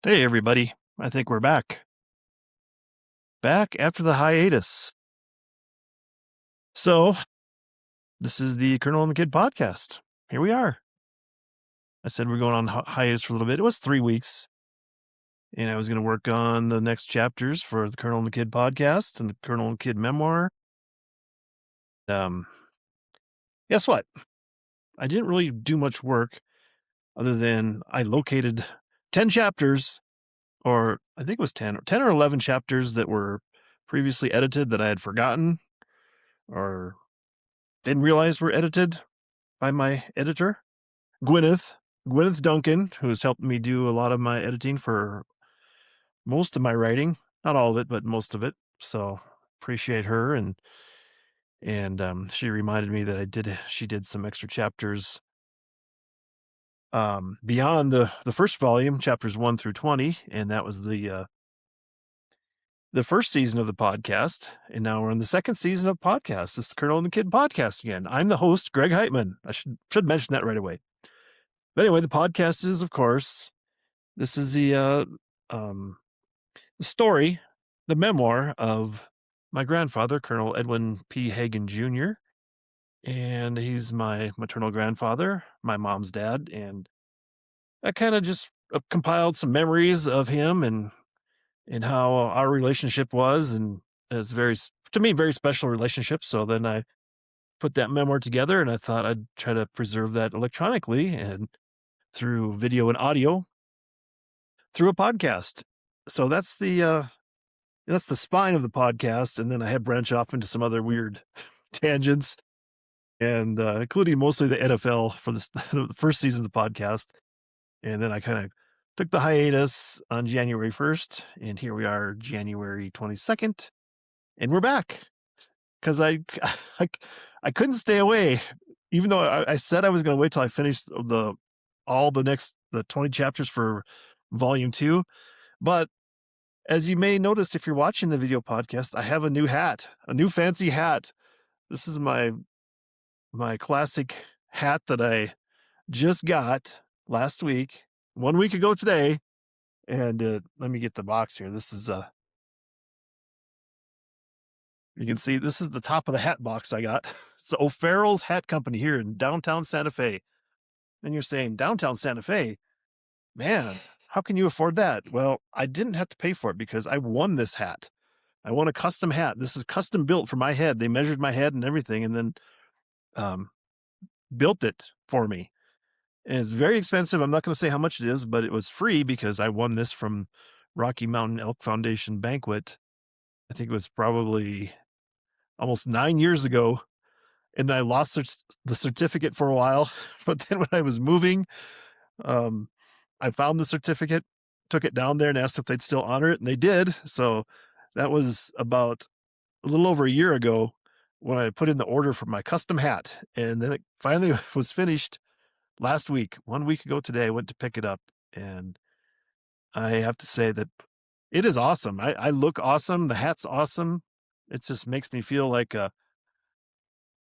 Hey, everybody. I think we're back. Back after the hiatus. So, this is the Colonel and the Kid podcast. Here we are. I said we're going on hiatus for a little bit. It was 3 weeks. And I was going to work on the next chapters for the Colonel and the Kid podcast and the Colonel and Kid memoir. Guess what? I didn't really do much work other than I located 10 chapters, or I think it was 10 or 11 chapters that were previously edited that I had forgotten or didn't realize were edited by my editor, Gwyneth Duncan, who's helped me do a lot of my editing for most of my writing. Not all of it, but most of it. So appreciate her. And she reminded me that she did some extra chapters beyond the first volume, chapters 1 through 20. And that was the first season of the podcast. And now we're in the second season of podcasts. It's the Colonel and the Kid podcast again. I'm the host, Greg Heitmann. I should mention that right away. But anyway, the podcast is, of course, this is the story, the memoir of my grandfather, Colonel Edwin P. Hagen Jr. And he's my maternal grandfather, my mom's dad. And I kind of just compiled some memories of him and how our relationship was. And it's to me, very special relationship. So then I put that memoir together, and I thought I'd try to preserve that electronically and through video and audio through a podcast. So that's the spine of the podcast. And then I had branch off into some other weird tangents, and including mostly the NFL for the first season of the podcast. And then I kind of took the hiatus on January 1st, and here we are, January 22nd, and we're back because I couldn't stay away, even though I said I was going to wait till I finished the 20 chapters for volume 2. But as you may notice, if you're watching the video podcast, I have a new fancy hat. This is my classic hat that I just got last week, 1 week ago today. And let me get the box here. This is you can see this is the top of the hat box I got. It's O'Farrell's Hat Company here in downtown Santa Fe. And you're saying, downtown Santa Fe? Man, how can you afford that? Well, I didn't have to pay for it because I won this hat. I won a custom hat. This is custom built for my head. They measured my head and everything, and then built it for me. And it's very expensive. I'm not going to say how much it is, but it was free because I won this from Rocky Mountain Elk Foundation banquet. I think it was probably almost 9 years ago. And I lost the certificate for a while. But then when I was moving, I found the certificate, took it down there and asked if they'd still honor it. And they did. So that was about a little over a year ago when I put in the order for my custom hat. And then it finally was finished last week. 1 week ago today, I went to pick it up. And I have to say that it is awesome. I look awesome. The hat's awesome. It just makes me feel like like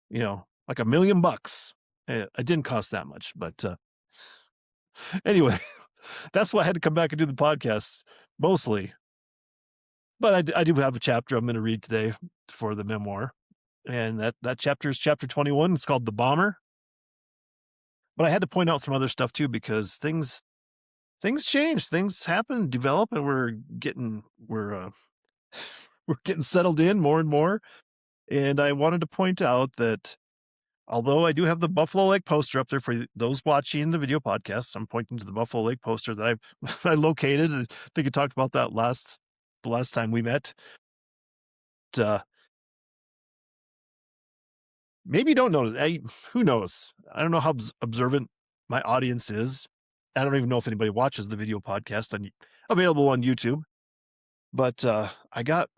$1 million. It didn't cost that much, but anyway, that's why I had to come back and do the podcast mostly. But I do have a chapter I'm going to read today for the memoir, and that chapter is chapter 21. It's called The Bomber. But I had to point out some other stuff too, because things change, things happen, develop, and we're getting settled in more and more. And I wanted to point out that although I do have the Buffalo Lake poster up there for those watching the video podcast, I'm pointing to the Buffalo Lake poster that I located. I think I talked about that the last time we met. But, maybe you don't know. Who knows? I don't know how observant my audience is. I don't even know if anybody watches the video podcast available on YouTube. But I got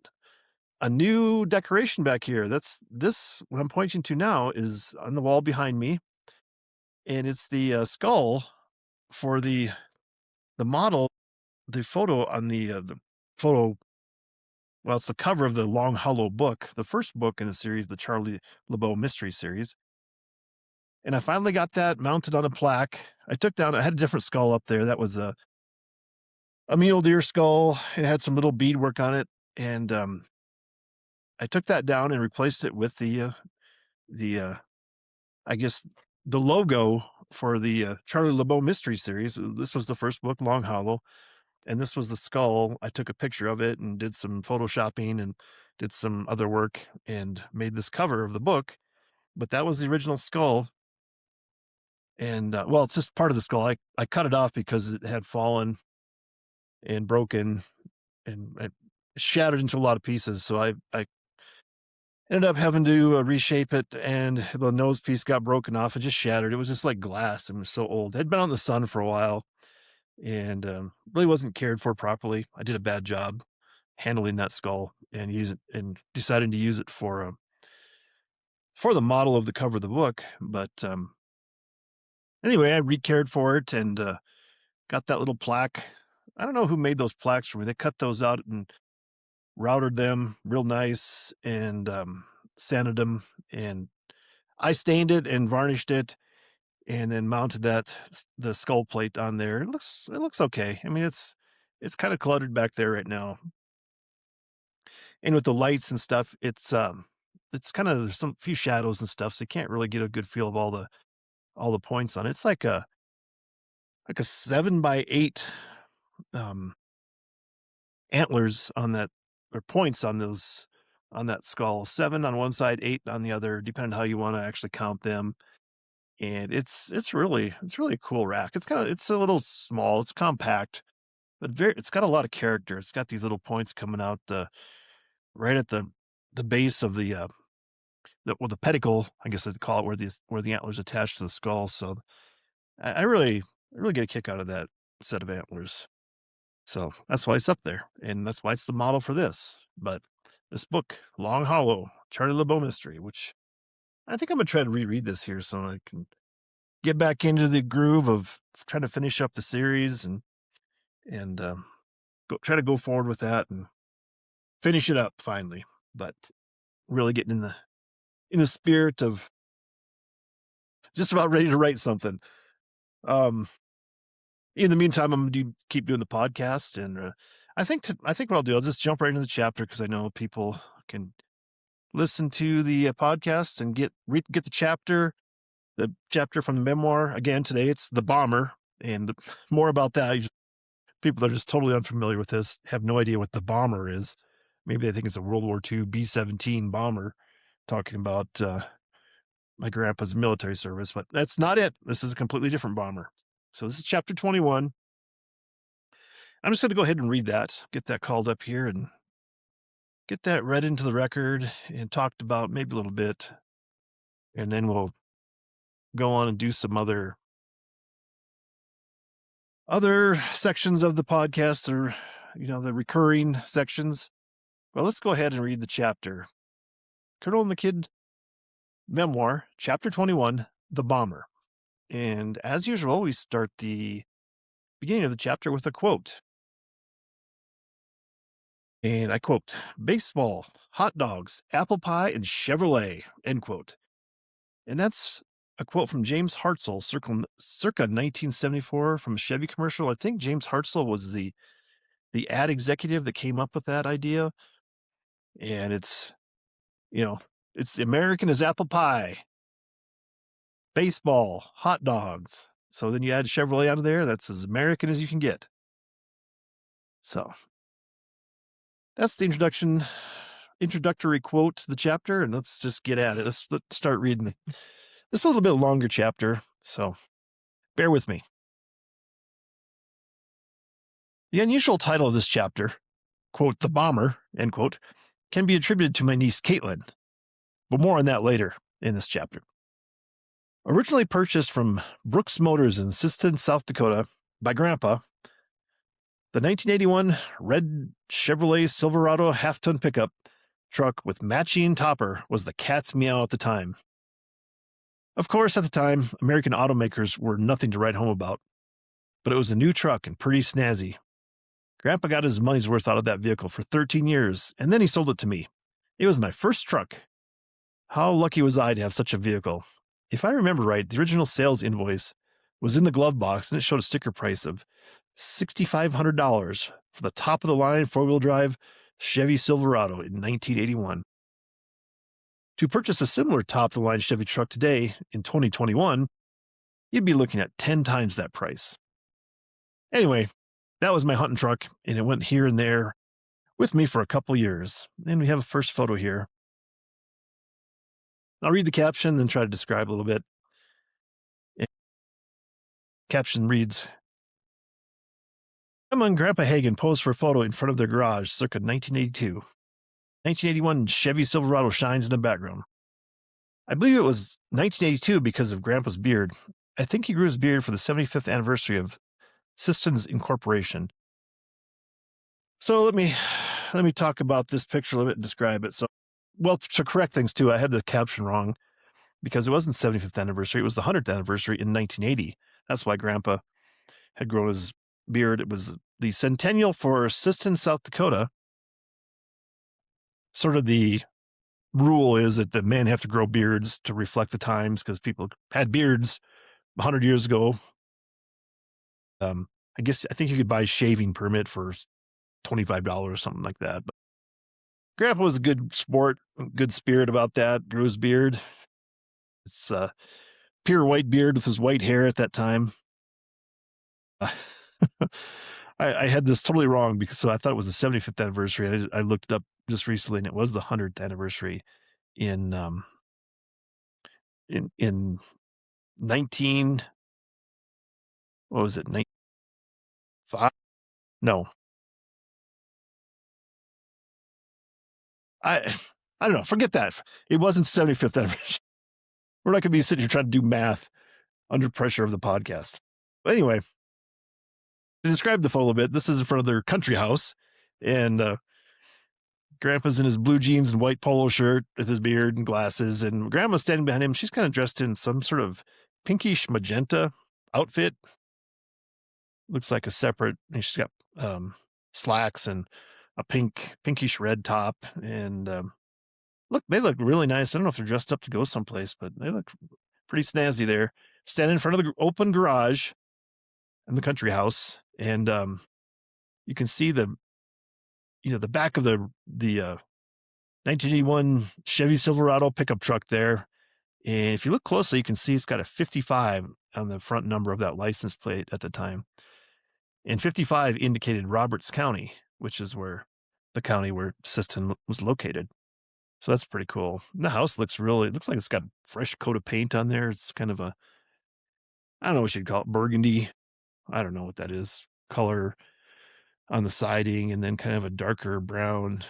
a new decoration back here. What I'm pointing to now is on the wall behind me, and it's the skull for the model, the photo on the photo. Well, it's the cover of the Long Hollow book, the first book in the series, the Charlie LeBeau Mystery Series. And I finally got that mounted on a plaque. I had a different skull up there. That was a mule deer skull. It had some little beadwork on it, and I took that down and replaced it with the I guess the logo for the Charlie LeBeau mystery series. This was the first book, Long Hollow, and this was the skull. I took a picture of it and did some photoshopping and did some other work and made this cover of the book. But that was the original skull. And well, it's just part of the skull. I cut it off because it had fallen and broken and shattered into a lot of pieces. So I ended up having to reshape it, and the nose piece got broken off and just shattered. It was just like glass and was so old. It had been out in the sun for a while and really wasn't cared for properly. I did a bad job handling that skull and deciding to use it for the model of the cover of the book. But anyway, I re-cared for it and got that little plaque. I don't know who made those plaques for me. They cut those out and routed them real nice and sanded them, and I stained it and varnished it and then mounted the skull plate on there. It looks okay. I mean, it's kind of cluttered back there right now, and with the lights and stuff, it's kind of, there's some few shadows and stuff, so you can't really get a good feel of all the points on it. It's like a 7x8 um antlers on that, or points on those, on that skull. 7 on one side, 8 on the other, depending on how you want to actually count them. And it's really a cool rack. It's a little small, it's compact, but it's got a lot of character. It's got these little points coming out right at the base of the pedicle, I guess I'd call it, where the antlers attach to the skull. So I really get a kick out of that set of antlers. So that's why it's up there, and that's why it's the model for this. But this book, Long Hollow, Charlie LeBeau Mystery, which I think I'm gonna try to reread this here so I can get back into the groove of trying to finish up the series and try to go forward with that and finish it up finally. But really getting in the spirit of just about ready to write something. Um, in the meantime, I'm gonna keep doing the podcast, and I think what I'll do, I'll just jump right into the chapter because I know people can listen to the podcast and get the chapter from the memoir. Again, today it's The Bomber, and more about that. People that are just totally unfamiliar with this have no idea what the bomber is. Maybe they think it's a World War II B-17 bomber, talking about my grandpa's military service, but that's not it. This is a completely different bomber. So this is chapter 21. I'm just going to go ahead and read that, get that called up here, and get that read into the record and talked about maybe a little bit. And then we'll go on and do some other sections of the podcast, or, the recurring sections. Well, let's go ahead and read the chapter. Colonel and the Kid Memoir, Chapter 21, The Bomber. And as usual, we start the beginning of the chapter with a quote. And I quote, "Baseball, hot dogs, apple pie, and Chevrolet," end quote. And that's a quote from James Hartzell, circa 1974, from a Chevy commercial. I think James Hartzell was the ad executive that came up with that idea. And it's American as apple pie, baseball, hot dogs. So then you add Chevrolet out of there. That's as American as you can get. So that's the introductory quote to the chapter, and let's just get at it. Let's start reading this a little bit longer chapter, so bear with me. The unusual title of this chapter, quote, "The Bomber," end quote, can be attributed to my niece Caitlin, but more on that later in this chapter. Originally purchased from Brooks Motors in Siston, South Dakota by Grandpa, the 1981 red Chevrolet Silverado half-ton pickup truck with matching topper was the cat's meow at the time. Of course, at the time, American automakers were nothing to write home about, but it was a new truck and pretty snazzy. Grandpa got his money's worth out of that vehicle for 13 years, and then he sold it to me. It was my first truck. How lucky was I to have such a vehicle? If I remember right, the original sales invoice was in the glove box, and it showed a sticker price of $6,500 for the top of the line four-wheel drive Chevy Silverado in 1981. To purchase a similar top of the line Chevy truck today in 2021, you'd be looking at 10 times that price. Anyway, that was my hunting truck, and it went here and there with me for a couple years. And we have a first photo here. I'll read the caption, then try to describe a little bit. Caption reads, Grandma and Grandpa Hagen posed for a photo in front of their garage circa 1982. 1981 Chevy Silverado shines in the background. I believe it was 1982 because of Grandpa's beard. I think he grew his beard for the 75th anniversary of Systems Incorporation. So let me talk about this picture a little bit and describe it. So, well, to correct things too, I had the caption wrong because it wasn't the 75th anniversary. It was the 100th anniversary in 1980. That's why Grandpa had grown his beard. It was the centennial for Siston, South Dakota. Sort of the rule is that the men have to grow beards to reflect the times because people had beards 100 years ago. I think you could buy a shaving permit for $25 or something like that. But Grandpa was a good sport, good spirit about that. Grew his beard. It's a pure white beard with his white hair at that time. I had this totally wrong because I thought it was the 75th anniversary. I looked it up just recently, and it was the 100th anniversary in 19 what was it 95? No, I I don't know. Forget that. It wasn't 75th anniversary. We're not going to be sitting here trying to do math under pressure of the podcast. But anyway, to describe the photo a bit, this is in front of their country house, and Grandpa's in his blue jeans and white polo shirt with his beard and glasses, and Grandma's standing behind him. She's kind of dressed in some sort of pinkish magenta outfit. Looks like a separate, and she's got slacks and a pinkish red top. And they look really nice. I don't know if they're dressed up to go someplace, but they look pretty snazzy there. Standing in front of the open garage in the country house, and you can see the back of the 1981 Chevy Silverado pickup truck there. And if you look closely, you can see it's got a 55 on the front number of that license plate at the time. And 55 indicated Roberts County, which is where the county where Siston was located. So that's pretty cool. The house looks like it's got a fresh coat of paint on there. It's kind of I don't know what you'd call it, burgundy. I don't know what that is. Color on the siding, and then kind of a darker brown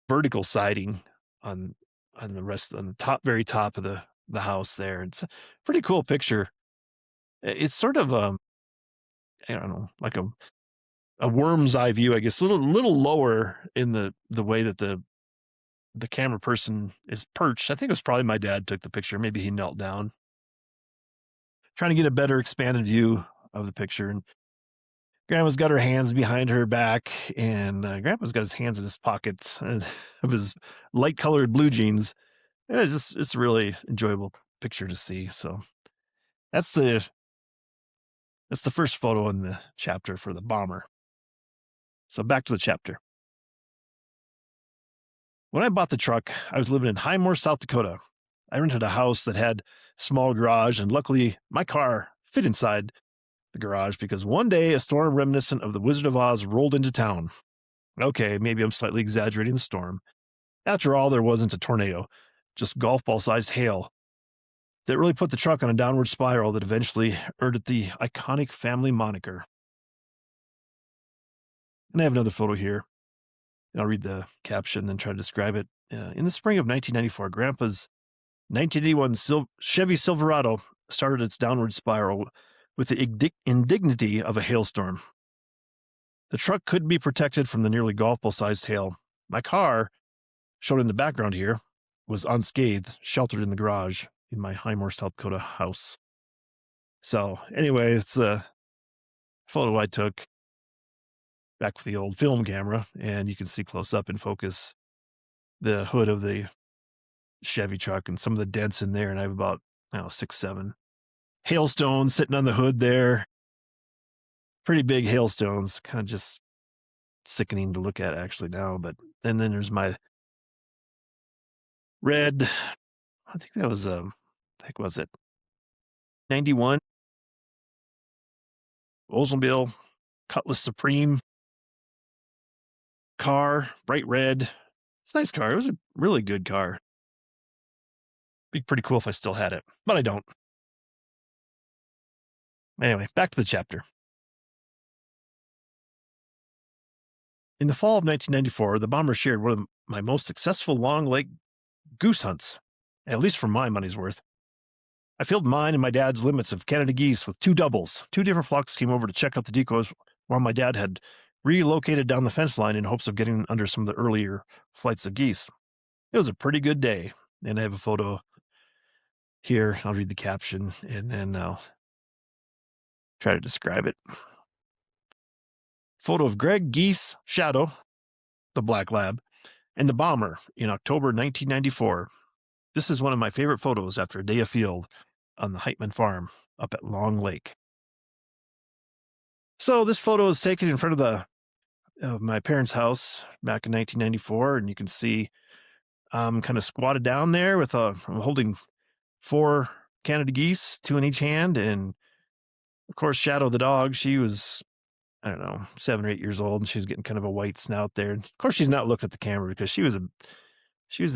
vertical siding on the very top of the house there. It's a pretty cool picture. It's sort of I don't know, like a worm's eye view, I guess, a little lower in the way that the camera person is perched. I think it was probably my dad took the picture. Maybe he knelt down, trying to get a better expanded view of the picture. And Grandma's got her hands behind her back, and Grandpa's got his hands in his pockets of his light colored blue jeans. And it's a really enjoyable picture to see. So that's the first photo in the chapter for the bomber. So back to the chapter. When I bought the truck, I was living in Highmore, South Dakota. I rented a house that had a small garage, and luckily my car fit inside the garage because one day a storm reminiscent of the Wizard of Oz rolled into town. Okay, maybe I'm slightly exaggerating the storm. After all, there wasn't a tornado, just golf ball sized hail that really put the truck on a downward spiral that eventually earned it the iconic family moniker. And I have another photo here. I'll read the caption, then try to describe it. In the spring of 1994, Grandpa's 1981 Chevy Silverado started its downward spiral with the indignity of a hailstorm. The truck couldn't be protected from the nearly golf ball-sized hail. My car, shown in the background here, was unscathed, sheltered in the garage in my Highmore, South Dakota house. So anyway, it's a photo I took back with the old film camera, and you can see close up in focus the hood of the Chevy truck and some of the dents in there. And I have about 6, 7 hailstones sitting on the hood there. pretty big hailstones, kind of just sickening to look at actually now. But and then there's my red, I think that was, heck was it? 91 Oldsmobile Cutlass Supreme car, bright red. It's a nice car. It was a really good car. Be pretty cool if I still had it, but I don't. Anyway, back to the chapter. In the fall of 1994, the bomber shared one of my most successful long lake goose hunts, at least for my money's worth. I filled mine and my dad's limits of Canada geese with two doubles. Two different flocks came over to check out the decoys while my dad had relocated down the fence line in hopes of getting under some of the earlier flights of geese. It was a pretty good day, and I have a photo here. I'll read the caption, and then I'll try to describe it. Photo of Greg Geese Shadow, the black lab, and the bomber in October 1994. This is one of my favorite photos after a day afield on the Heitmann farm up at Long Lake. So this photo is taken in front of my parents' house back in 1994, and you can see I'm kind of squatted down there with I'm holding 4 Canada geese, 2 in each hand, and of course Shadow the dog, she was, I don't know, 7 or 8 years old, and she's getting kind of a white snout there. And of course she's not looking at the camera because she was a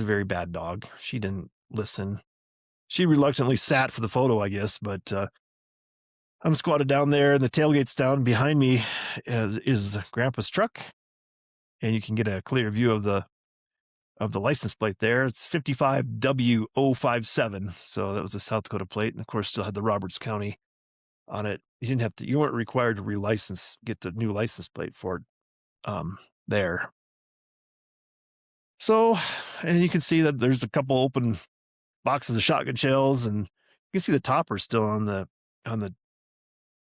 very bad dog. She didn't listen. She reluctantly sat for the photo, I guess, but I'm squatted down there, and the tailgate's down behind me is Grandpa's truck, and you can get a clear view of the license plate there. It's 55W057, so that was a South Dakota plate, and of course still had the Roberts County on it. You weren't required to get the new license plate for it there. So, and you can see that there's a couple open boxes of shotgun shells, and you can see the topper still on the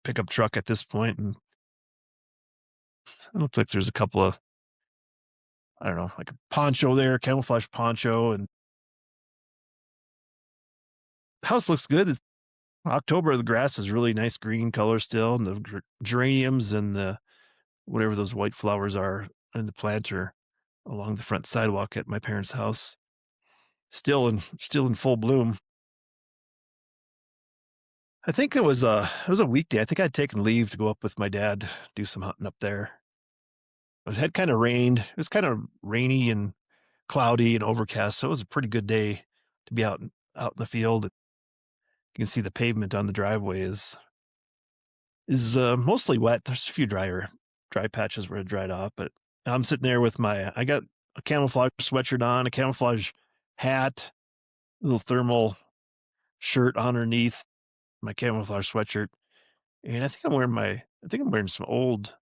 pickup truck at this point, and it looks like there's a couple of, I don't know, like a poncho there, camouflage poncho, and the house looks good. It's October, the grass is really nice green color still, and the geraniums and the whatever those white flowers are in the planter along the front sidewalk at my parents' house, still in full bloom. I think it was a weekday. I think I'd taken leave to go up with my dad, do some hunting up there. It had kind of rained. It was kind of rainy and cloudy and overcast, so it was a pretty good day to be out in the field. You can see the pavement on the driveway is mostly wet. There's a few dry patches where it dried off, but I'm sitting there with I got a camouflage sweatshirt on, a camouflage hat, a little thermal shirt underneath my camouflage sweatshirt, and I think I'm wearing some old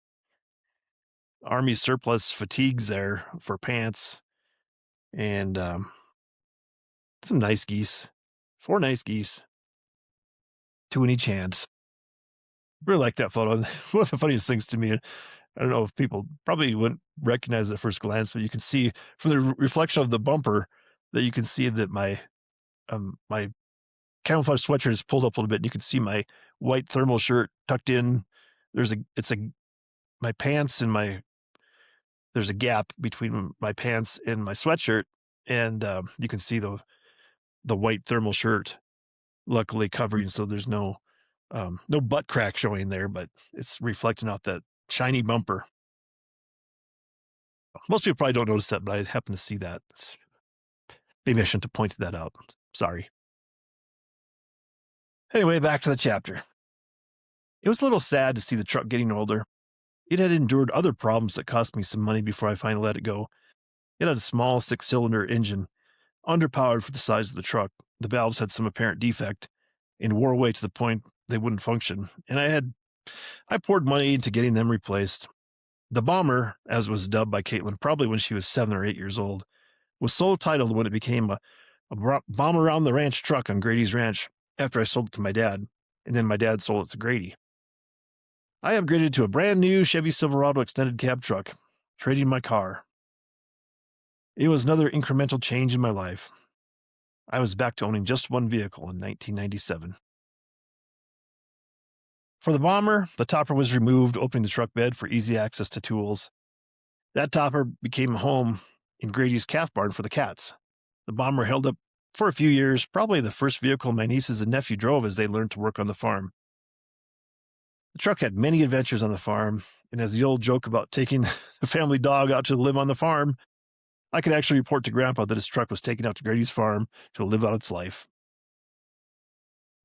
Army surplus fatigues there for pants, and some nice geese, 4 nice geese, 2 in each hand. Really like that photo. One of the funniest things to me, I don't know if people probably wouldn't recognize it at first glance, but you can see from the reflection of the bumper that you can see that my camouflage sweatshirt is pulled up a little bit, and you can see my white thermal shirt tucked in. My pants and there's a gap between my pants and my sweatshirt, and you can see the white thermal shirt luckily covering, so there's no butt crack showing there, but it's reflecting off that shiny bumper. Most people probably don't notice that, but I happen to see that. Maybe I shouldn't have pointed that out. Sorry. Anyway, back to the chapter. It was a little sad to see the truck getting older. It had endured other problems that cost me some money before I finally let it go. It had a small 6-cylinder engine, underpowered for the size of the truck. The valves had some apparent defect and wore away to the point they wouldn't function, and I poured money into getting them replaced. The bomber, as was dubbed by Caitlin, probably when she was 7 or 8 years old, was so titled when it became a bomb around the ranch truck on Grady's ranch after I sold it to my dad, and then my dad sold it to Grady. I upgraded to a brand new Chevy Silverado extended cab truck, trading my car. It was another incremental change in my life. I was back to owning just one vehicle in 1997. For the bomber, the topper was removed, opening the truck bed for easy access to tools. That topper became a home in Grady's calf barn for the cats. The bomber held up for a few years, probably the first vehicle my nieces and nephew drove as they learned to work on the farm. The truck had many adventures on the farm, and as the old joke about taking the family dog out to live on the farm, I could actually report to Grandpa that his truck was taken out to Grady's farm to live out its life.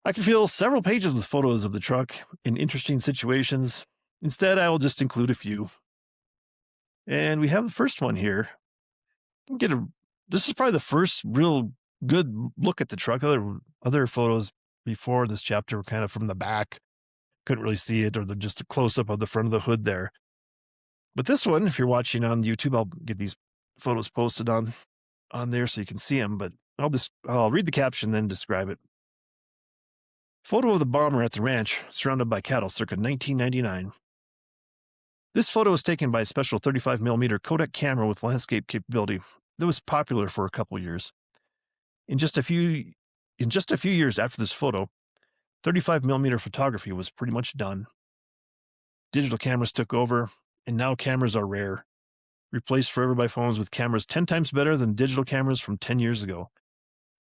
I could fill several pages with photos of the truck in interesting situations. Instead, I will just include a few. And we have the first one here. This is probably the first real good look at the truck. Other photos before this chapter were kind of from the back. Couldn't really see it, or just a close-up of the front of the hood there. But this one, if you're watching on YouTube, I'll get these photos posted on there so you can see them, but I'll read the caption, then describe it. Photo of the bomber at the ranch, surrounded by cattle, circa 1999. This photo was taken by a special 35mm Kodak camera with landscape capability that was popular for a couple years. In just a few years after this photo, 35mm photography was pretty much done. Digital cameras took over, and now cameras are rare, replaced forever by phones with cameras 10 times better than digital cameras from 10 years ago.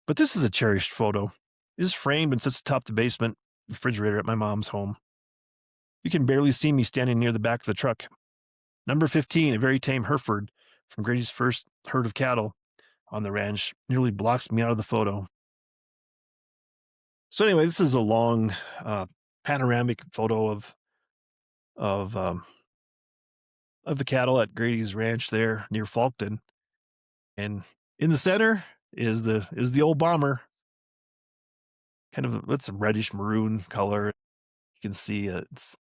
But this is a cherished photo. It is framed and sits atop the basement refrigerator at my mom's home. You can barely see me standing near the back of the truck. Number 15, a very tame Hereford from Grady's first herd of cattle on the ranch, nearly blocks me out of the photo. So anyway, this is a long panoramic photo of the cattle at Grady's ranch there near Falkton. And in the center is the old bomber. It's a reddish maroon color. You can see it's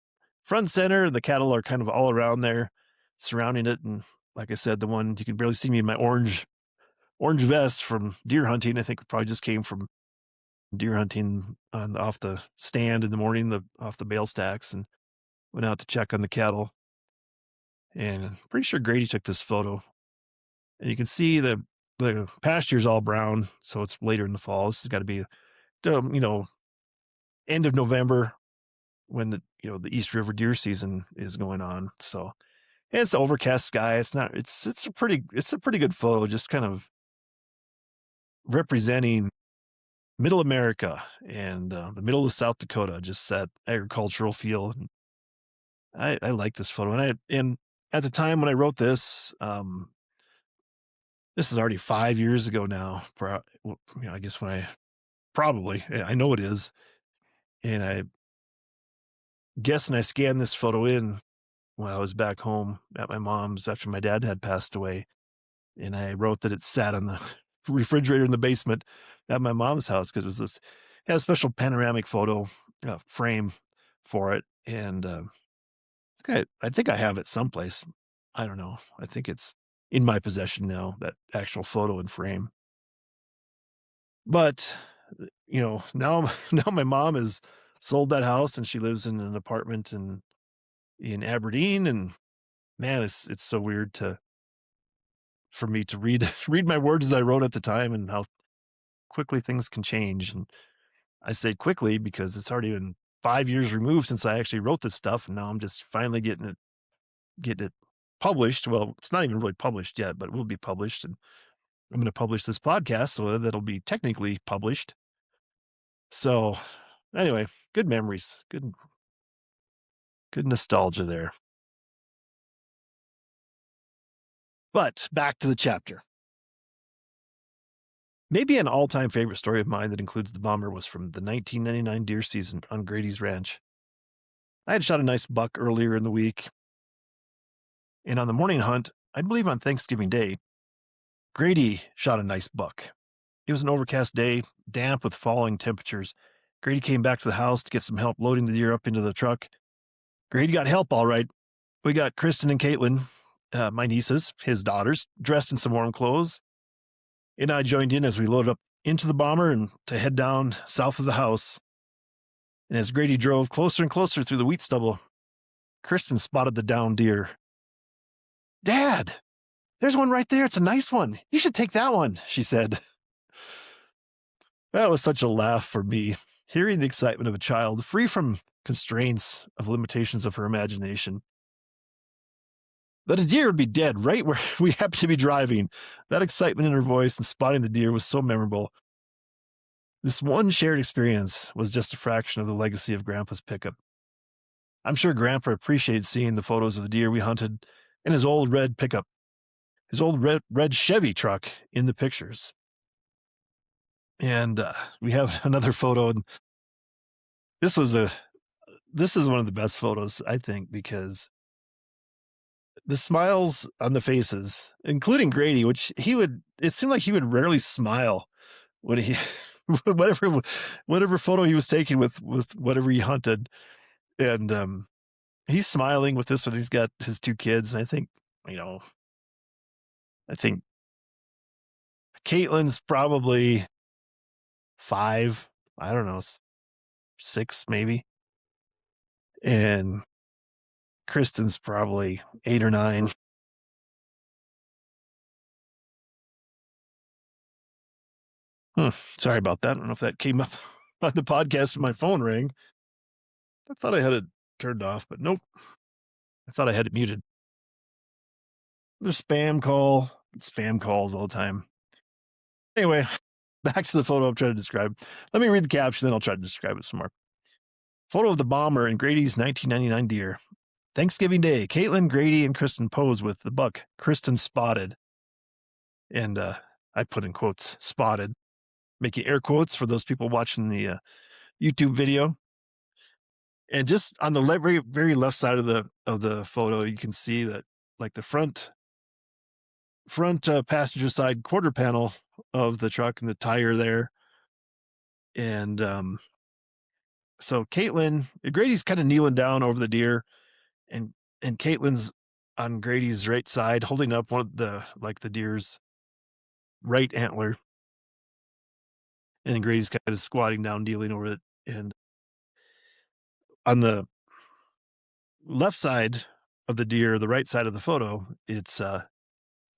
front center. The cattle are kind of all around there, surrounding it. And like I said, the one you can barely see me in my orange vest from deer hunting. I think it probably just came from deer hunting off the stand in the morning, off the bale stacks, and went out to check on the cattle. And I'm pretty sure Grady took this photo. And you can see the pasture's all brown, so it's later in the fall. This has got to be, end of November when the East River deer season is going on. So it's overcast sky. It's a pretty good photo, just kind of representing middle America and the middle of South Dakota, just that agricultural feel. And I like this photo. And at the time when I wrote this, this is already 5 years ago now. I guess I know it is. And I guess, and I scanned this photo in while I was back home at my mom's after my dad had passed away. And I wrote that it sat on the refrigerator in the basement at my mom's house because it had a special panoramic photo frame for it. And I think I have it someplace. I don't know. I think it's in my possession now, that actual photo and frame. But, now my mom has sold that house and she lives in an apartment in Aberdeen. And man, it's so weird for me to read my words as I wrote at the time and how quickly things can change. And I say quickly because it's already been 5 years removed since I actually wrote this stuff. And now I'm just finally getting it published. Well, it's not even really published yet, but it will be published. And I'm going to publish this podcast so that'll be technically published. So anyway, good memories, good nostalgia there. But back to the chapter. Maybe an all-time favorite story of mine that includes the bomber was from the 1999 deer season on Grady's ranch. I had shot a nice buck earlier in the week, and on the morning hunt, I believe on Thanksgiving Day, Grady shot a nice buck. It was an overcast day, damp with falling temperatures. Grady came back to the house to get some help loading the deer up into the truck. Grady got help all right. We got Kristen and Caitlin, my nieces, his daughters, dressed in some warm clothes. And I joined in as we loaded up into the bomber and to head down south of the house. And as Grady drove closer and closer through the wheat stubble, Kristen spotted the downed deer. "Dad, there's one right there. It's a nice one. You should take that one," she said. That was such a laugh for me, hearing the excitement of a child free from constraints of limitations of her imagination. That a deer would be dead right where we happened to be driving. That excitement in her voice and spotting the deer was so memorable. This one shared experience was just a fraction of the legacy of Grandpa's pickup. I'm sure Grandpa appreciated seeing the photos of the deer we hunted and his old red pickup, his old red Chevy truck in the pictures. And we have another photo, and this was a this is one of the best photos, I think, because the smiles on the faces, including Grady, which it seemed like he would rarely smile when he, whatever, whatever photo he was taking with whatever he hunted. And he's smiling with this one. He's got his two kids. And you know, I think Caitlin's probably 5, I don't know, 6 maybe. And Kristen's probably 8 or 9. Sorry about that. I don't know if that came up on the podcast when my phone rang. I thought I had it turned off, but nope. I thought I had it muted. The spam calls all the time. Anyway, back to the photo I'm trying to describe. Let me read the caption, then I'll try to describe it some more. Photo of the bomber and Grady's 1999 deer. Thanksgiving Day, Caitlin, Grady, and Kristen pose with the buck. Kristen spotted. And I put in quotes, spotted, making air quotes for those people watching the YouTube video. And just on the very, very left side of the photo, you can see that like the front passenger side quarter panel of the truck and the tire there. And so Grady's kind of kneeling down over the deer, and Caitlin's on Grady's right side, holding up one of the deer's right antler. And then Grady's kind of squatting down, dealing over it. And on the left side of the deer, the right side of the photo, it's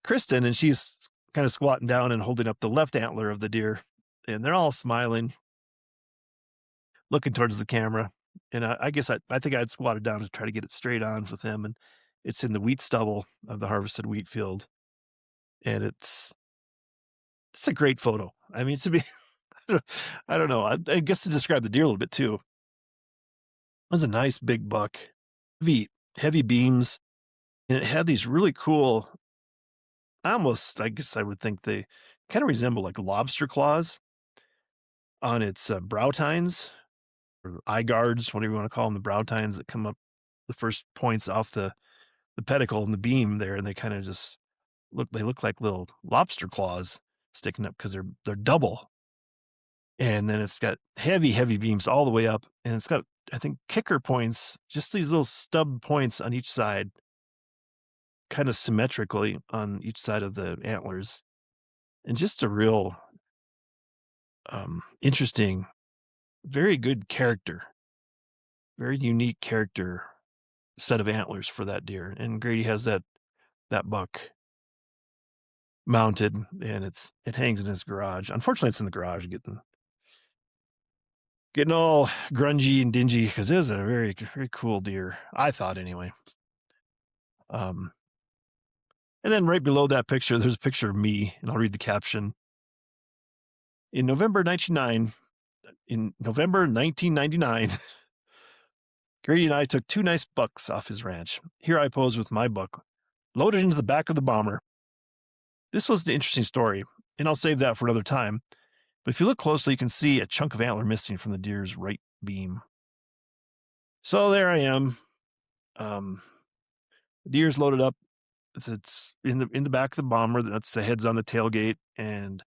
Kristen, and she's kind of squatting down and holding up the left antler of the deer. And they're all smiling, looking towards the camera. And I guess I think I'd squatted down to try to get it straight on with them. And it's in the wheat stubble of the harvested wheat field. And it's a great photo. I mean, to be, I don't know. I guess to describe the deer a little bit too. It was a nice big buck, heavy beams. And it had these really cool, I guess I would think they kind of resemble like lobster claws on its brow tines, or eye guards, whatever you want to call them, the brow tines that come up the first points off the pedicle and the beam there, and they kind of just look like little lobster claws sticking up because they're double. And then it's got heavy beams all the way up, and it's got, I think, kicker points, just these little stub points on each side, kind of symmetrically on each side of the antlers, and just a real interesting, very good character, very unique character set of antlers for that deer. And Grady has that buck mounted, and it hangs in his garage. Unfortunately, it's in the garage getting all grungy and dingy, because it is a very, very cool deer, I thought anyway. And then right below that picture, there's a picture of me, and I'll read the caption. In November 1999, Grady and I took 2 nice bucks off his ranch. Here I pose with my buck, loaded into the back of the bomber. This was an interesting story, and I'll save that for another time. But if you look closely, you can see a chunk of antler missing from the deer's right beam. So there I am. The deer's loaded up. It's in the back of the bomber. That's the head's on the tailgate, and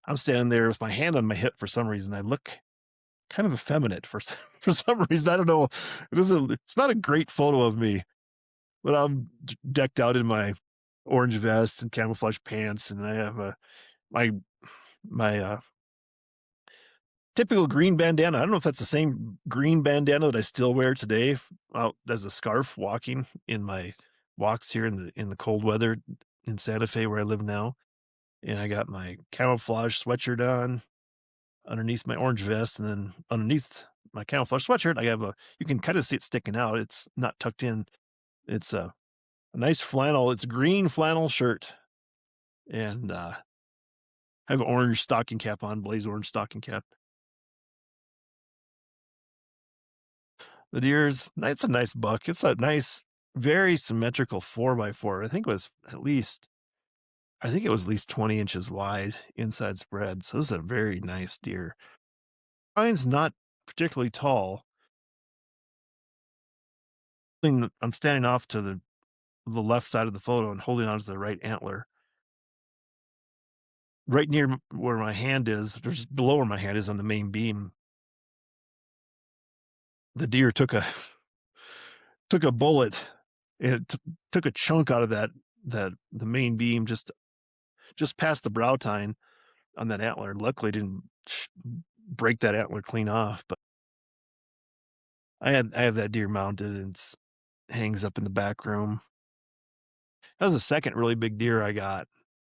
I'm standing there with my hand on my hip for some reason. I look kind of effeminate for some reason. I don't know. It's not a great photo of me, but I'm decked out in my orange vest and camouflage pants, and I have my typical green bandana. I don't know if that's the same green bandana that I still wear today out as a scarf walking in my walks here in the cold weather in Santa Fe where I live now. And I got my camouflage sweatshirt on underneath my orange vest, and then underneath my camouflage sweatshirt. I have a you can kind of see it sticking out. It's not tucked in. It's a nice flannel. It's a green flannel shirt, and I have an orange stocking cap on, blaze orange stocking cap. The deer's it's a nice buck. It's a nice, very symmetrical 4x4. I think it was at least 20 inches wide inside spread. So this is a very nice deer. Mine's not particularly tall. I'm standing off to the left side of the photo and holding onto the right antler. Right near where my hand is, there's below where my hand is on the main beam. The deer took a bullet. Took a chunk out of that the main beam just past the brow tine on that antler. Luckily, didn't break that antler clean off. But I have that deer mounted and hangs up in the back room. That was the second really big deer I got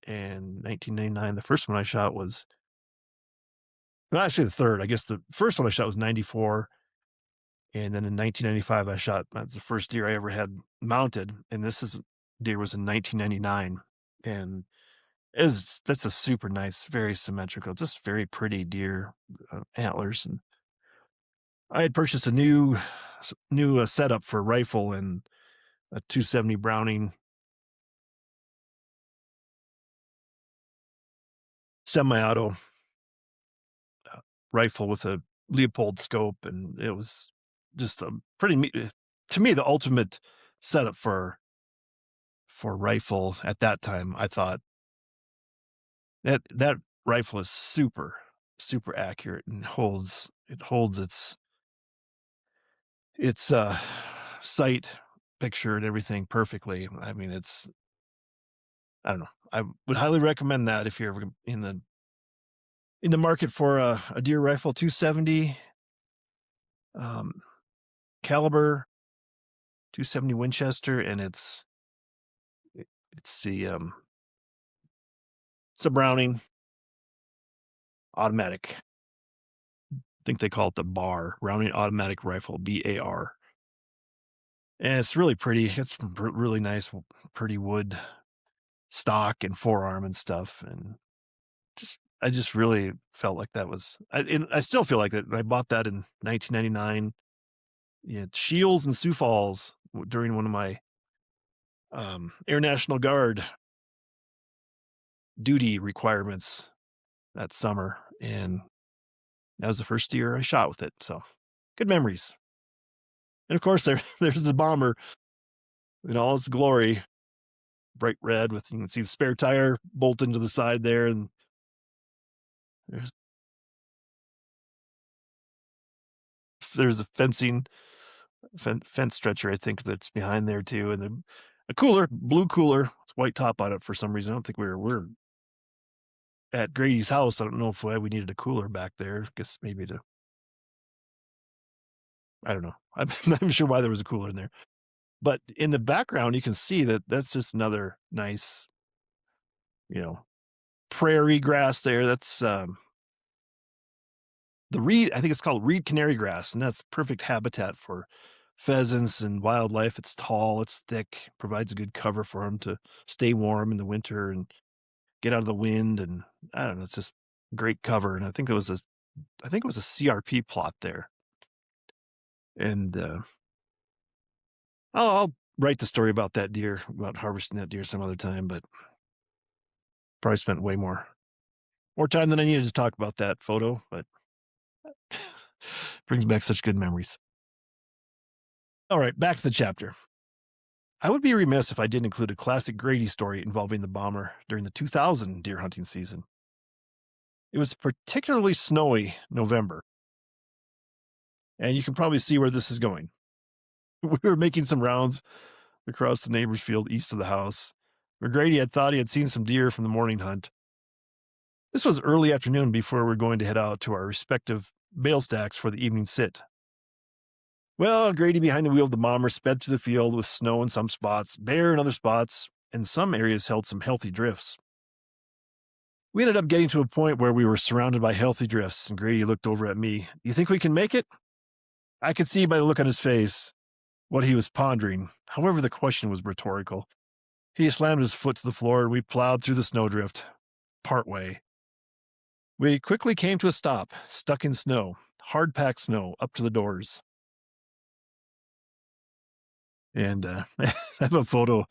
in 1999. The first one I shot was well, actually the third. I guess the first one I shot was 94. And then in 1995, I shot that's the first deer I ever had mounted. And deer was in 1999. And that's a super nice, very symmetrical, just very pretty deer antlers. And I had purchased a new setup for a rifle and a 270 Browning semi-auto rifle with a Leopold scope, and it was just a pretty neat, to me, the ultimate setup for rifle at that time. I thought that rifle is super accurate and holds its sight picture and everything perfectly. I mean, I don't know. I would highly recommend that if you're ever in the market for a deer rifle, 270 um, caliber, 270 Winchester, and it's it's a Browning automatic. I think they call it the BAR, Browning automatic rifle, BAR. And it's really pretty. It's really nice, pretty wood stock and forearm and stuff. And I just really felt like that was, and I still feel like that. I bought that in 1999. Yeah, Shields and Sioux Falls during one of my Air National Guard duty requirements that summer, and that was the first deer I shot with it. So good memories. And of course, there's the bomber in all its glory, bright red with you can see the spare tire bolted into the side there, and there's a fence stretcher I think that's behind there too, and a cooler, blue cooler, with white top on it for some reason. I don't think we're at Grady's house. I don't know if we needed a cooler back there. I guess maybe I don't know. I'm not sure why there was a cooler in there. But in the background, you can see that that's just another nice, you know, prairie grass there. That's the reed. I think it's called reed canary grass, and that's perfect habitat for pheasants and wildlife. It's tall, it's thick, provides a good cover for them to stay warm in the winter and get out of the wind. And I don't know, it's just great cover. And I think it was a CRP plot there. And I'll write the story about that deer, about harvesting that deer some other time, but probably spent way more time than I needed to talk about that photo, but brings back such good memories. All right, back to the chapter. I would be remiss if I didn't include a classic Grady story involving the bomber during the 2000 deer hunting season. It was a particularly snowy November, and you can probably see where this is going. We were making some rounds across the neighbor's field east of the house, where Grady had thought he had seen some deer from the morning hunt. This was early afternoon before we were going to head out to our respective bale stacks for the evening sit. Well, Grady behind the wheel of the bomber sped through the field with snow in some spots, bare in other spots, and some areas held some healthy drifts. We ended up getting to a point where we were surrounded by healthy drifts, and Grady looked over at me. You think we can make it? I could see by the look on his face what he was pondering. However, the question was rhetorical. He slammed his foot to the floor and we plowed through the snowdrift. Partway. We quickly came to a stop, stuck in snow, hard packed snow up to the doors. And I have a photo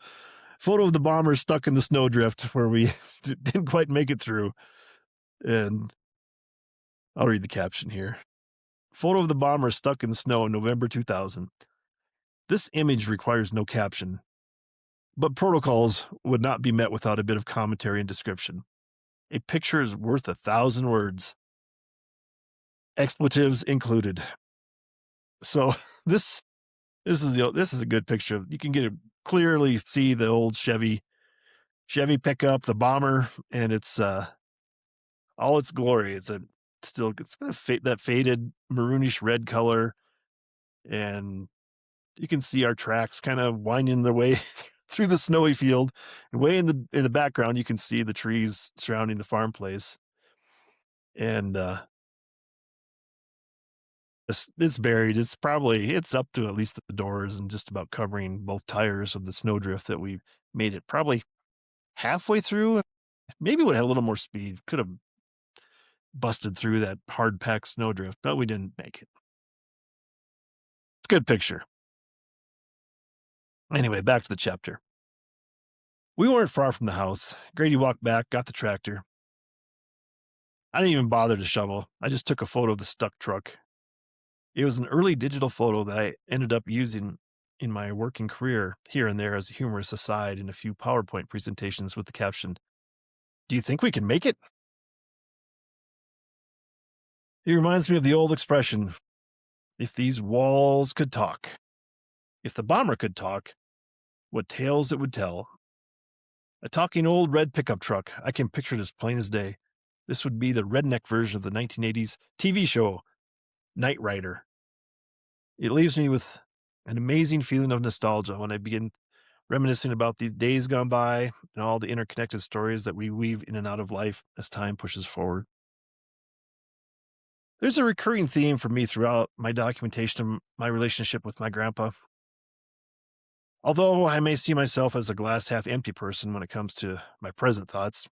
of the bomber stuck in the snowdrift where we didn't quite make it through. And I'll read the caption here. Photo of the bomber stuck in the snow in November 2000. This image requires no caption, but protocols would not be met without a bit of commentary and description. A picture is worth 1,000 words, expletives included. So this is a good picture. You can clearly see the old Chevy pickup, the bomber, and it's all its glory. It's kind of that faded maroonish red color, and you can see our tracks kind of winding their way through the snowy field. And way in the background, you can see the trees surrounding the farm place, and it's buried. It's up to at least the doors and just about covering both tires of the snowdrift that we made it probably halfway through. Maybe would have a little more speed. Could have busted through that hard packed snowdrift, but we didn't make it. It's a good picture. Anyway, back to the chapter. We weren't far from the house. Grady walked back, got the tractor. I didn't even bother to shovel. I just took a photo of the stuck truck. It was an early digital photo that I ended up using in my working career here and there as a humorous aside in a few PowerPoint presentations with the caption, "Do you think we can make it?" It reminds me of the old expression, if these walls could talk. If the bomber could talk, what tales it would tell. A talking old red pickup truck. I can picture it as plain as day. This would be the redneck version of the 1980s TV show, Knight Rider. It leaves me with an amazing feeling of nostalgia when I begin reminiscing about the days gone by and all the interconnected stories that we weave in and out of life as time pushes forward. There's a recurring theme for me throughout my documentation of my relationship with my grandpa. Although I may see myself as a glass half empty person when it comes to my present thoughts,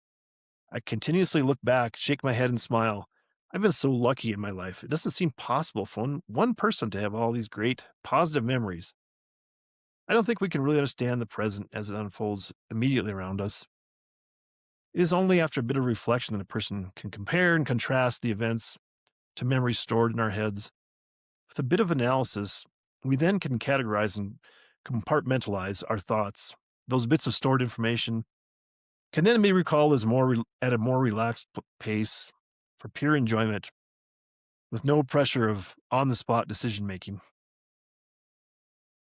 I continuously look back, shake my head, and smile. I've been so lucky in my life. It doesn't seem possible for one person to have all these great, positive memories. I don't think we can really understand the present as it unfolds immediately around us. It is only after a bit of reflection that a person can compare and contrast the events to memories stored in our heads. With a bit of analysis, we then can categorize and compartmentalize our thoughts. Those bits of stored information can then be recalled as at a more relaxed pace for pure enjoyment, with no pressure of on-the-spot decision-making.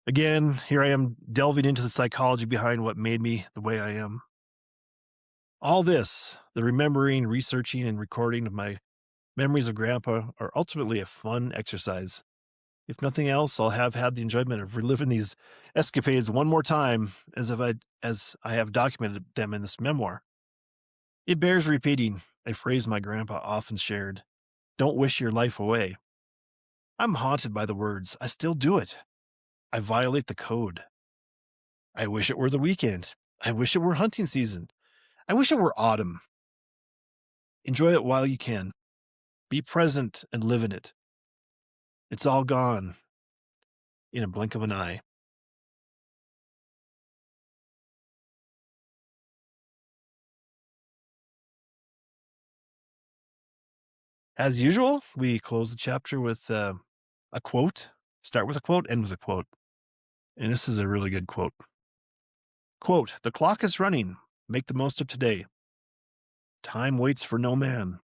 Again, here I am delving into the psychology behind what made me the way I am. All this, the remembering, researching, and recording of my memories of Grandpa, are ultimately a fun exercise. If nothing else, I'll have had the enjoyment of reliving these escapades one more time as I have documented them in this memoir. It bears repeating a phrase my grandpa often shared: "Don't wish your life away." I'm haunted by the words. I still do it. I violate the code. I wish it were the weekend. I wish it were hunting season. I wish it were autumn. Enjoy it while you can. Be present and live in it. It's all gone in a blink of an eye. As usual, we close the chapter with a quote. Start with a quote, end with a quote. And this is a really good quote. Quote, "The clock is running. Make the most of today. Time waits for no man.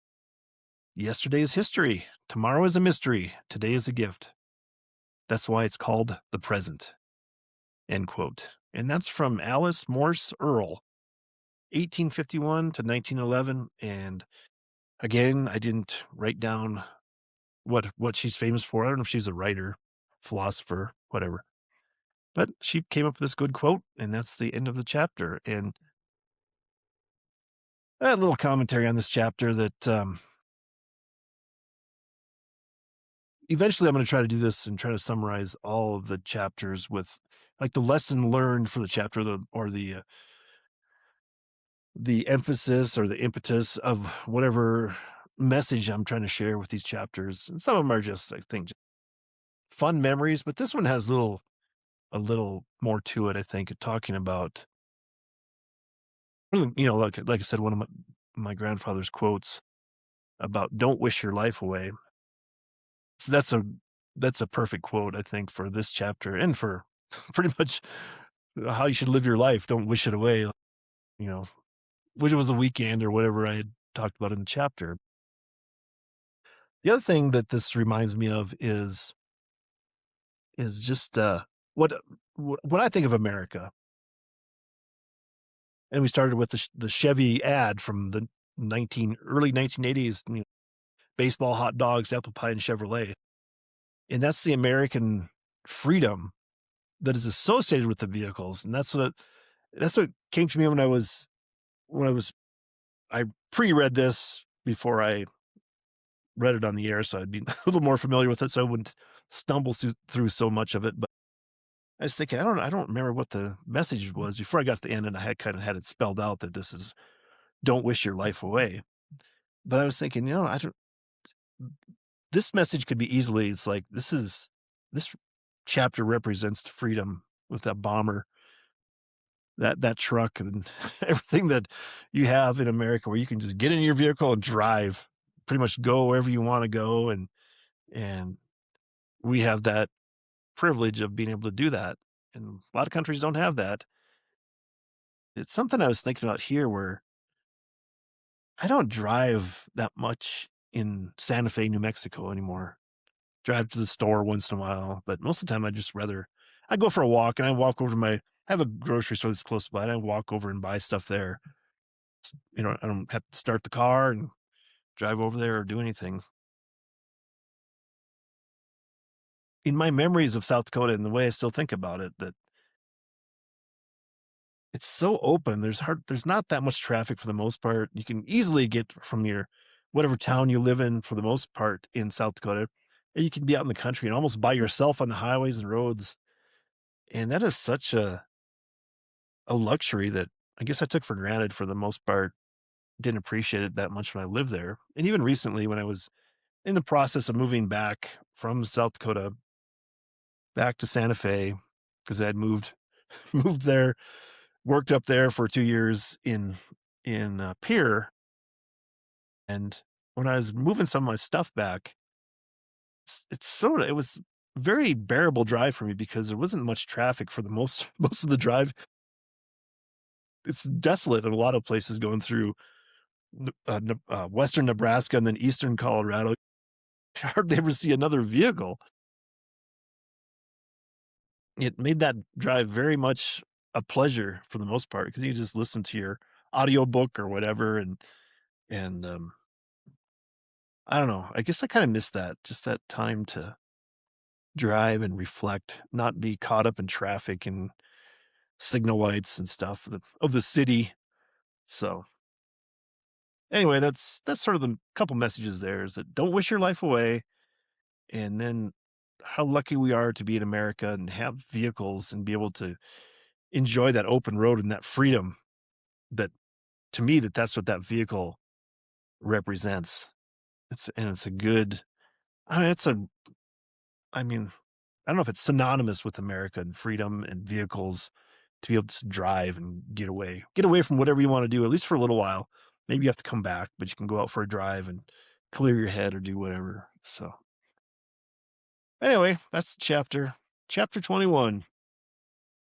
Yesterday is history. Tomorrow is a mystery. Today is a gift. That's why it's called the present." End quote. And that's from Alice Morse Earle, 1851 to 1911. And again, I didn't write down what she's famous for. I don't know if she's a writer, philosopher, whatever. But she came up with this good quote, and that's the end of the chapter. And a little commentary on this chapter that eventually I'm gonna try to do this and try to summarize all of the chapters with, like, the lesson learned for the chapter, the emphasis or the impetus of whatever message I'm trying to share with these chapters. And some of them are just, I think, fun memories, but this one has a little more to it, I think, talking about, like I said, one of my grandfather's quotes about "Don't wish your life away." So that's a perfect quote, I think, for this chapter and for pretty much how you should live your life. Don't wish it away, you know, wish it was a weekend or whatever I had talked about in the chapter. The other thing that this reminds me of is just what when I think of America, and we started with the Chevy ad from the 1980s, baseball, hot dogs, apple pie, and Chevrolet, and that's the American freedom that is associated with the vehicles, and that's what came to me when I was I pre-read this before I read it on the air, so I'd be a little more familiar with it, so I wouldn't stumble through so much of it. But I was thinking, I don't remember what the message was before I got to the end, and I had kind of had it spelled out that this is "Don't wish your life away." But I was thinking, I don't. This message could be easily. It's like this chapter represents the freedom with that bomber, that truck, and everything that you have in America, where you can just get in your vehicle and drive, pretty much go wherever you want to go, and we have that privilege of being able to do that, and a lot of countries don't have that. It's something I was thinking about here where I don't drive that much in Santa Fe, New Mexico anymore. Drive to the store once in a while, but most of the time I go for a walk and I walk over to I have a grocery store that's close by and I walk over and buy stuff there. I don't have to start the car and drive over there or do anything. In my memories of South Dakota and the way I still think about it, that it's so open. There's not that much traffic for the most part. You can easily get from your whatever town you live in for the most part in South Dakota. And you can be out in the country and almost by yourself on the highways and roads. And that is such a luxury that I guess I took for granted for the most part. Didn't appreciate it that much when I lived there. And even recently when I was in the process of moving back from South Dakota back to Santa Fe, because I had moved moved there, worked up there for 2 years in Pierre, and when I was moving some of my stuff back, it was very bearable drive for me because there wasn't much traffic for the most most of the drive. It's desolate in a lot of places going through western Nebraska and then eastern Colorado. Hardly ever see another vehicle. It made that drive very much a pleasure for the most part because you just listen to your audiobook or whatever, and I don't know. I guess I kind of miss that, just that time to drive and reflect, not be caught up in traffic and signal lights and stuff of the city. So anyway, that's sort of the couple messages there is that don't wish your life away, and then how lucky we are to be in America and have vehicles and be able to enjoy that open road and that freedom that to me that's what that vehicle represents. It's a good it's a I mean, I don't know if it's synonymous with America and freedom and vehicles to be able to drive and get away from whatever you want to do, at least for a little while. Maybe you have to come back, but you can go out for a drive and clear your head or do whatever. So anyway, that's the chapter. Chapter 21,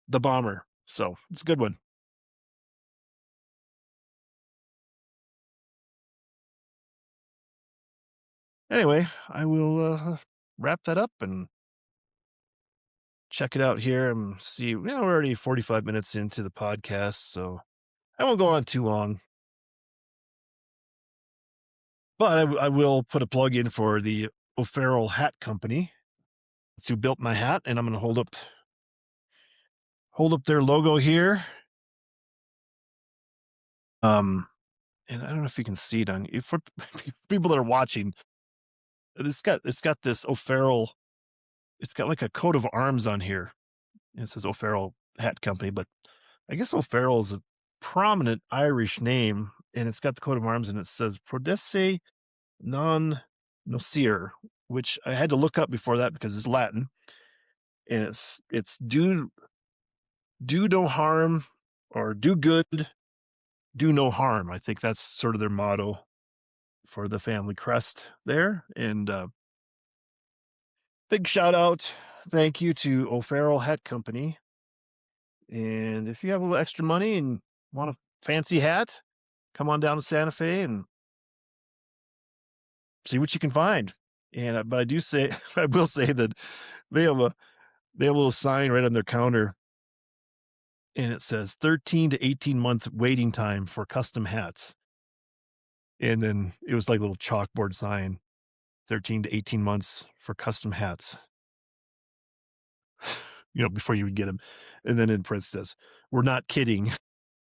The Bomber. So it's a good one. Anyway, I will wrap that up and check it out here and see. We're already 45 minutes into the podcast, so I won't go on too long. But I will put a plug in for the O'Farrell Hat Company. It's who built my hat, and I'm going to hold up their logo here. And I don't know if you can see it on for people that are watching. It's got this O'Farrell. It's got like a coat of arms on here. And it says O'Farrell Hat Company, but I guess O'Farrell is a prominent Irish name, and it's got the coat of arms, and it says Prodesse non nocere, which I had to look up before that because it's Latin, and it's do no harm or do good, do no harm. I think that's sort of their motto for the family crest there. And big shout out, thank you to O'Farrell Hat Company. And if you have a little extra money and want a fancy hat, come on down to Santa Fe and see what you can find. And but I do say, I will say that they have a they have a little sign right on their counter, and it says 13 to 18-month waiting time for custom hats. And then it was like a little chalkboard sign, 13 to 18 months for custom hats, before you would get them. And then in parentheses, we're not kidding.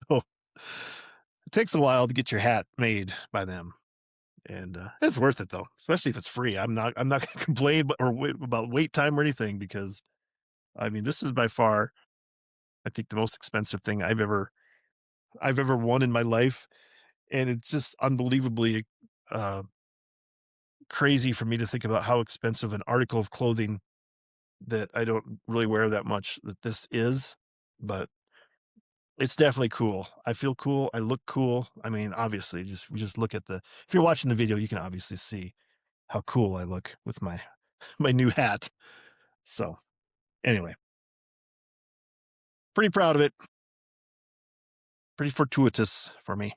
So it takes a while to get your hat made by them. And it's worth it though, especially if it's free. I'm not going to complain about wait time or anything, because I mean, this is by far, I think, the most expensive thing I've ever won in my life, and it's just unbelievably uh, crazy for me to think about how expensive an article of clothing that I don't really wear that much that this is, but it's definitely cool. I feel cool. I look cool. I mean, obviously, just look at if you're watching the video, you can obviously see how cool I look with my my new hat. So anyway, pretty proud of it. Pretty fortuitous for me.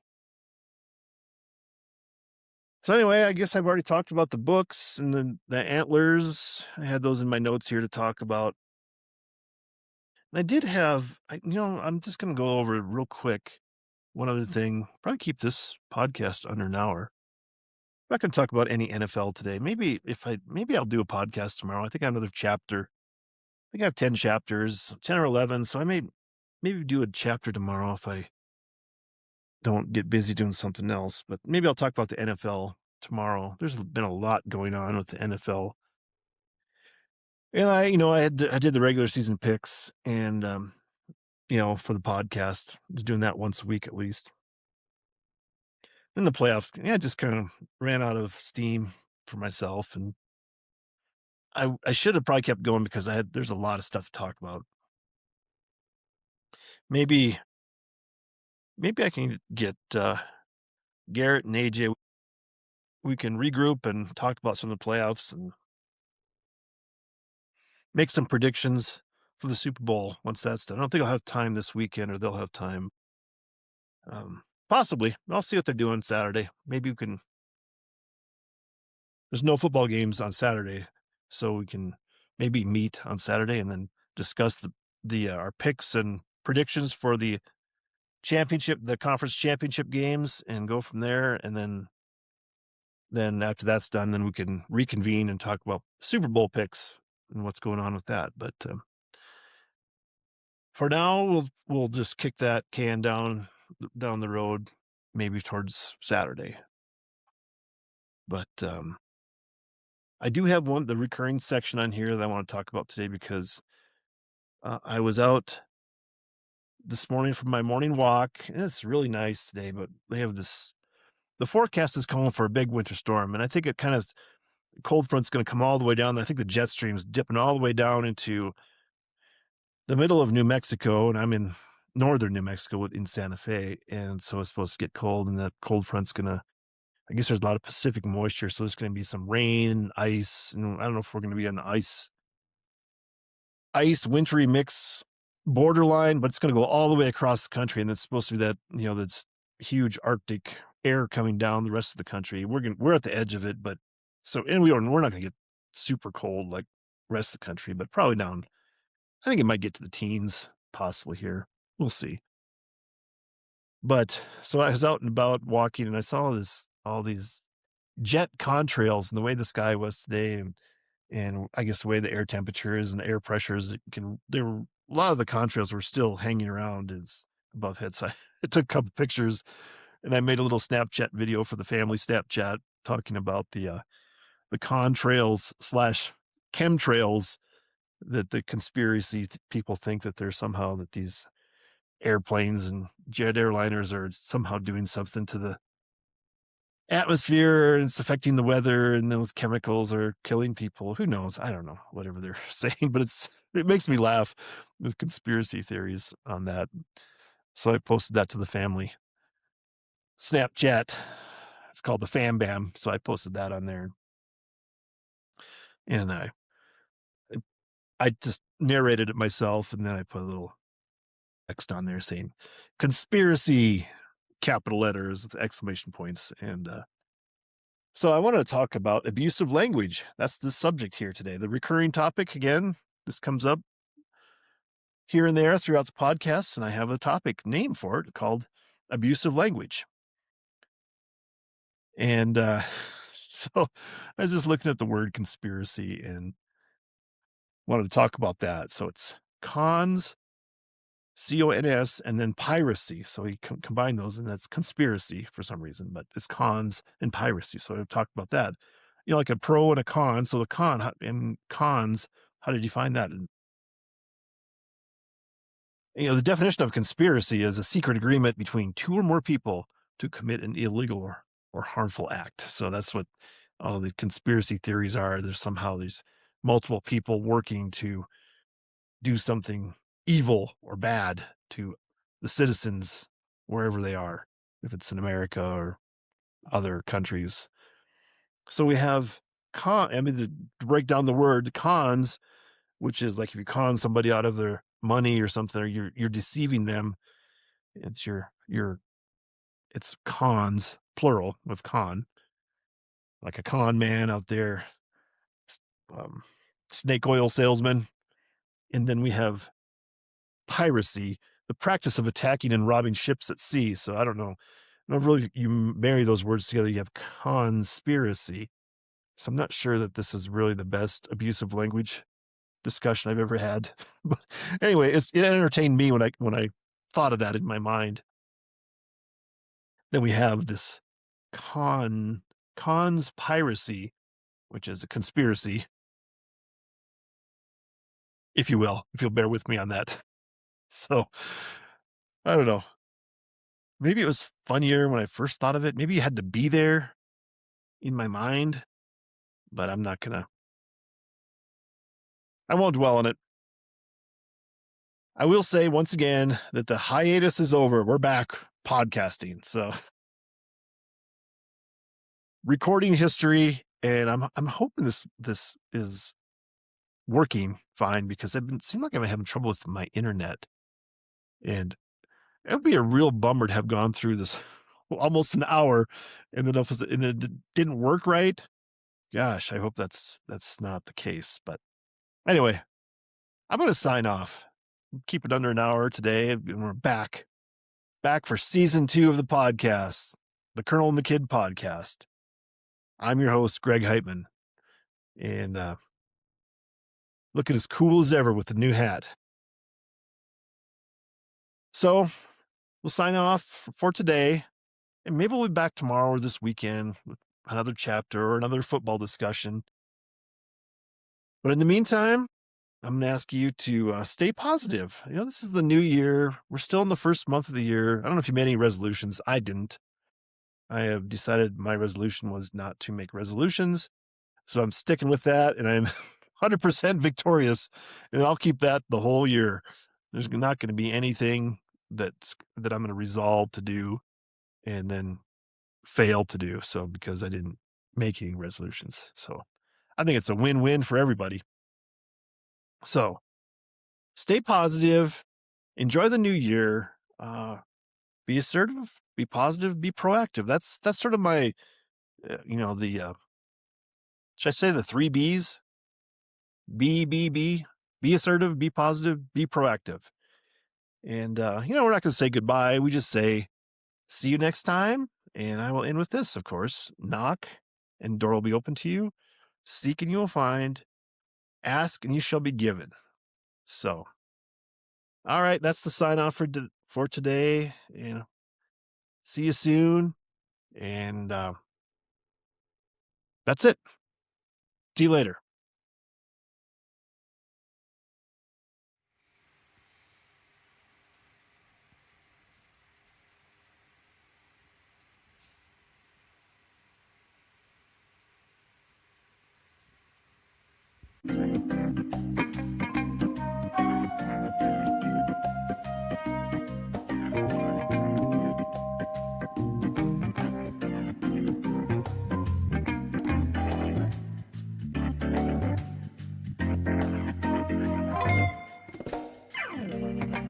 So anyway, I guess I've already talked about the books and the antlers. I had those in my notes here to talk about. And I did have, I'm just going to go over real quick. One other thing, probably keep this podcast under an hour. I'm not going to talk about any NFL today. Maybe I'll do a podcast tomorrow. I think I have another chapter. I think I have 10 chapters, 10 or 11. So I maybe do a chapter tomorrow if I don't get busy doing something else. But maybe I'll talk about the NFL tomorrow. There's been a lot going on with the NFL. And I did the regular season picks, and for the podcast, I was doing that once a week at least. Then the playoffs, yeah, just kind of ran out of steam for myself, and I should have probably kept going because there's a lot of stuff to talk about. Maybe I can get Garrett and AJ. We can regroup and talk about some of the playoffs and make some predictions for the Super Bowl once that's done. I don't think I'll have time this weekend, or they'll have time. Possibly. I'll see what they're doing Saturday. Maybe we can. There's no football games on Saturday, so we can maybe meet on Saturday and then discuss our picks and predictions for the conference championship games, and go from there. And then after that's done, then we can reconvene and talk about Super Bowl picks and what's going on with that. But for now, we'll just kick that can down the road, maybe towards Saturday. But I do have the recurring section on here that I want to talk about today, because I was out this morning for my morning walk, and it's really nice today, but they have the forecast is calling for a big winter storm, and I think cold front's going to come all the way down. I think the jet stream's dipping all the way down into the middle of New Mexico, and I'm in northern New Mexico in Santa Fe, and so it's supposed to get cold, and that cold front's I guess there's a lot of Pacific moisture, so there's going to be some rain, ice, and I don't know if we're going to be on the ice wintry mix borderline, but it's going to go all the way across the country, and it's supposed to be that that's huge Arctic air coming down the rest of the country. We're at the edge of it, but we're not going to get super cold like the rest of the country, but probably down. I think it might get to the teens possibly here. We'll see. But so I was out and about walking, and I saw all these jet contrails, and the way the sky was today, and I guess the way the air temperature is and the air pressures, a lot of the contrails were still hanging around above head. So I took a couple pictures, and I made a little Snapchat video for the family Snapchat talking about the the contrails slash chemtrails that the conspiracy people think that there's somehow that these airplanes and jet airliners are somehow doing something to the atmosphere and it's affecting the weather and those chemicals are killing people. Who knows? I don't know, whatever they're saying, but it makes me laugh with conspiracy theories on that. So I posted that to the family Snapchat. It's called the Fam Bam. So I posted that on there and I just narrated it myself and then I put a little text on there saying conspiracy capital letters with exclamation points and so I want to talk about abusive language. That's the subject here today. The recurring topic again. This comes up here and there throughout the podcast, and I have a topic name for it called abusive language. And so I was just looking at the word conspiracy and wanted to talk about that. So it's cons, CONS, and then piracy. So you combine those, and that's conspiracy for some reason, but it's cons and piracy. So I've talked about that. You know, like a pro and a con. So the and cons, how did you find that? And, you know, the definition of conspiracy is a secret agreement between two or more people to commit an illegal or harmful act. So that's what all the conspiracy theories are. There's somehow these multiple people working to do something evil or bad to the citizens wherever they are, if it's in America or other countries. So we have to break down the word cons, which is like if you con somebody out of their money or something, or you're deceiving them, it's it's cons, plural of con, like a con man out there, um, snake oil salesman. And then we have piracy, the practice of attacking and robbing ships at sea. So I don't know. I don't really, you marry those words together, you have conspiracy. So I'm not sure that this is really the best abusive language discussion I've ever had. But anyway, it entertained me when I thought of that in my mind. Then we have this cons piracy, which is a conspiracy, if you will, if you'll bear with me on that. So I don't know. Maybe it was funnier when I first thought of it. Maybe you had to be there in my mind, but I won't dwell on it. I will say once again that the hiatus is over. We're back podcasting. So recording history, and I'm hoping this is working fine because seem like I'm having trouble with my internet. And it would be a real bummer to have gone through this almost an hour and then it didn't work right. Gosh, I hope that's not the case. But anyway, I'm going to sign off. Keep it under an hour today, and we're back for season 2 of the podcast, the Colonel and the Kid podcast. I'm your host, Greg Heitmann, and looking as cool as ever with the new hat. So we'll sign off for today, and maybe we'll be back tomorrow or this weekend with another chapter or another football discussion. But in the meantime, I'm going to ask you to stay positive. You know, this is the new year. We're still in the first month of the year. I don't know if you made any resolutions. I didn't. I have decided my resolution was not to make resolutions. So I'm sticking with that, and I'm 100% victorious, and I'll keep that the whole year. There's not going to be anything that I'm going to resolve to do and then fail to do. So because I didn't make any resolutions. So I think it's a win-win for everybody. So stay positive, enjoy the new year, be assertive, be positive, be proactive. That's sort of my, should I say the 3 B's? Be assertive, be positive, be proactive. And, we're not going to say goodbye. We just say, see you next time. And I will end with this, of course. Knock, and door will be open to you. Seek, and you will find. Ask, and you shall be given. So, all right, that's the sign off for today. See you soon. And that's it. See you later.